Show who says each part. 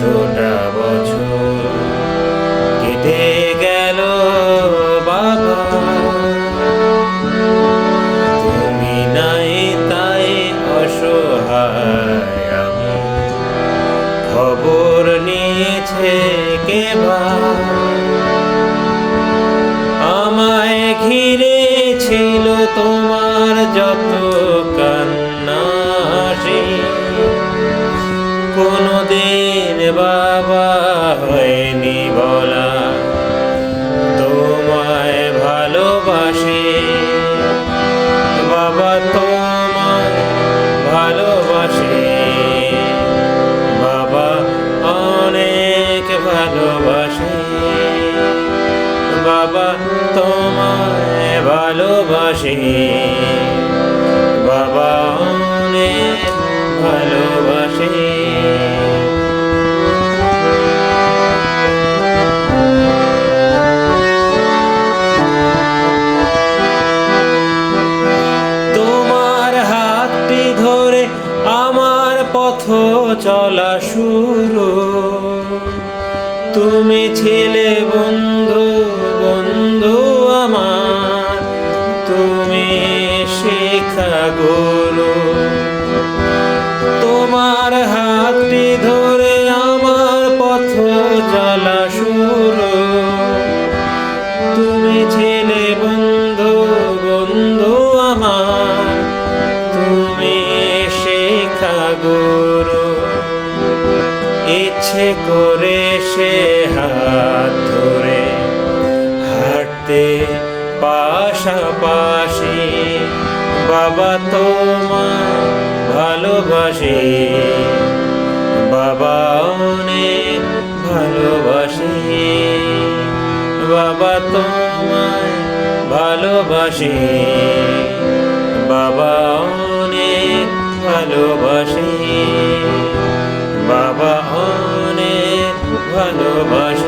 Speaker 1: এতটা বছর কেটে গেল বাবা, তুমি নাই তাই অসহায় আমি। খবর নিয়েছে কে বা আমায় ঘিরে ছিল তোমার যত কান্না, কোনদিন বাবা হয়নি বলা তোমায় ভালোবাসি। বাবা তোমায় ভালোবাসি, বাবা অনেক ভালোবাসি। বাবা তোমায় ভালোবাসি, বাবা অনেক ভালোবাসি। তোমার হাতটি ধরে আমার পথ চলা শুরু, তুমি ছিলে বন্ধু, বন্ধু আমার, তুমি শিক্ষা গুরু। তোমার হাতটি ধরে আমার পথ চলা শুরু, তুমি ছিলে বন্ধু, বন্ধু আমার, তুমি শিক্ষা গুরু। ইচ্ছে করে সে হাত ধরে হাঁটতে পাশাপাশি, বাবা তোমায় ভালোবাসি, বাবা অনেক ভালোবাসি। বাবা তোমায় ভালোবাসি, বাবা অনেক ভালোবাসি, বাবা অনেক ভালোবাসি।